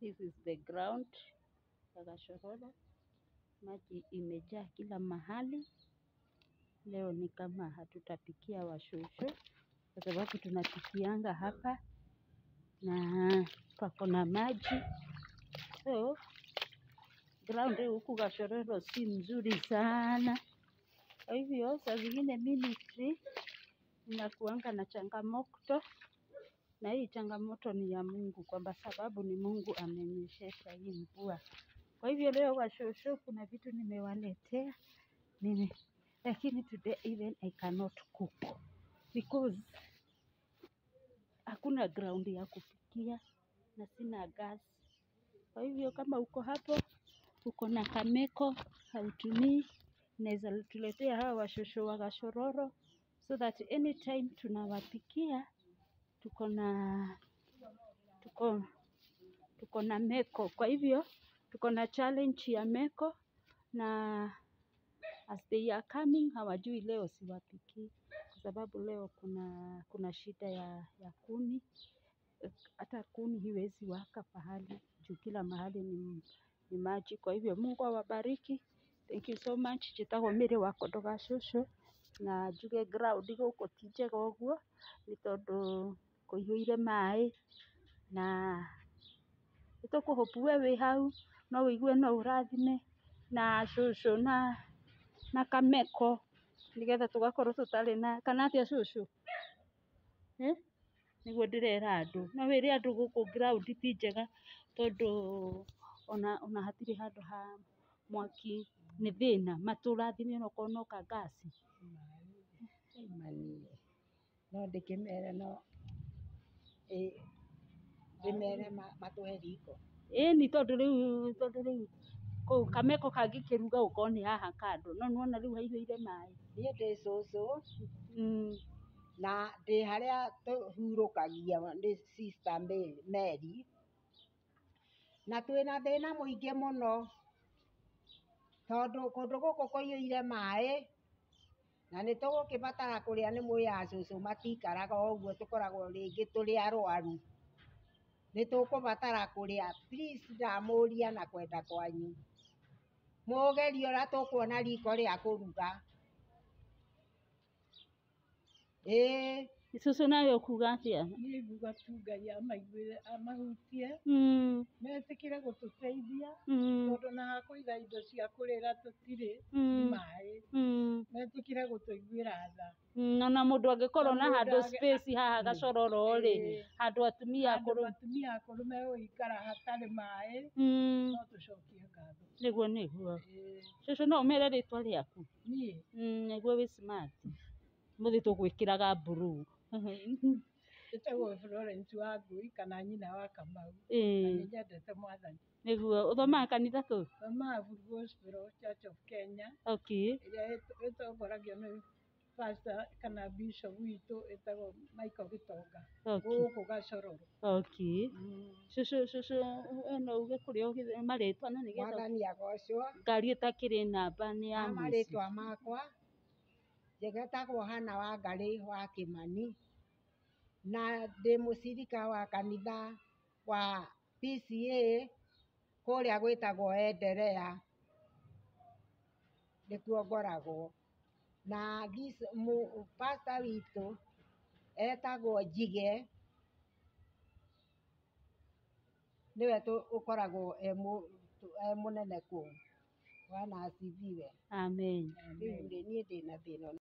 This is the ground ya Gashororo. Maji imejaa kila mahali. Leo ni kama hatutapikia washosho kwa sababu tunapikianga hapa na pako na maji. So ground huku Gashororo si mzuri sana. Kwa hivyo saa zingine ministry inakuanga na changamoto, na hii changamoto ni ya Mungu kwa sababu ni Mungu amenyeshesha hii mvua. Kwa hivyo leo washosho kuna vitu nimewaletea lakini today even I cannot cook because hakuna ground ya kupikia na sina gas. Kwa hivyo kama uko hapo uko na kameko hautumii, naweza tuletea hawa washosho wa Gashororo so that anytime tunawapikia tuko na meko. Kwa hivyo tuko na challenge ya meko, na as they are coming hawajui leo siwapikii kwa sababu leo kuna shida ya kuni. Hata kuni hiwezi waka pahali juu kila mahali ni maji. Kwa hivyo Mungu awabariki. Thank you so much. Jitagwo Mary wa Kondo Gashosho na njuge ground guku ti njega ũguo nĩ tondũ kũihũire maĩ, na nĩtũkũhope we wĩ hau no wĩigue no ũrathime na shosho na kameko nĩgetha tũgakorwo tũtarĩ na kana atĩa shosho nĩguo ndĩrera andũ. No wĩre andũ gũkũ ground ti njega tondũ ona hatirĩ handũ ha mwaki nĩ thĩna. Matũrathime onokorwo noka gas no ndĩkĩmere no ndĩmere matũhe riko. Ĩni tondũ rĩu kũu kameko kangĩkĩruga ũkorwo nĩ haha kando no nĩwona rĩu haihũire maĩ. Niĩ ndĩ cũcũ na ndĩ harĩa tũhurũkagia ndĩ sister Mary, na twĩna thĩna mũingĩ mũno tondũ kũndũ gũkũ kũihũire maĩ na nĩtũgũkĩbatara kũrĩa. Nĩ mũĩ acũcũ matikaraga ũguo, tũkoragwo rĩngĩ tũrĩ arwaru, nĩtũkũbatara kũrĩa. Please ndamũria na kwenda kwanyu mũgerie ũrĩa tũkuona riko rĩa kũruga. Cũcũ nawe ũkuga atĩa? Niĩ nguga tu Ngai amaiguĩre amahutie metĩkĩre gũtũteithia tondũ na hakũiga indo cia kũrĩra tũtirĩ maĩ, metĩkĩre gũtũiguĩra tha. Ona mũndũ angĩkorwo na handũ space haha Gashororo rĩ, handũ atumia akũrũ megũikara hatarĩ maĩ no tũcokie ngatho. Nĩguo cũcũ no ũmere rĩtwa rĩaku? Niĩ nĩguo wĩ smart. Mũthĩ tũgwĩkĩraga blue. Njĩtagwo Florence Wangui kana nyina wa Kamau na nĩnyendete Mwathani. Nĩguo ũthomaga kanitha kũ? Thomaga Full Gospel Church of Kenya ĩrĩa ĩtongoragio nĩ pastor kana bishop witũ ĩtagwo Michael Gitonga gũkũ Gashororo. Cũcũ no uge kũrĩa marĩtwa na nĩgetha Mwathani agocwo. ngari ĩtakĩrĩ namba nĩ ya mũici. Marĩtwa makwa njĩtagwo Hannah Wangarĩ wa Kĩmani na ndĩ mũcirika wa kanitha wa PCA kũrĩa gwĩtagwo Enderea, nĩkuo ngoragwo. Na pastor witũ etagwo Njige, nĩwe ũkoragwo e mũnene kũu. Bwana asifiwe. Amen. Rĩu niĩ ndĩna thĩna.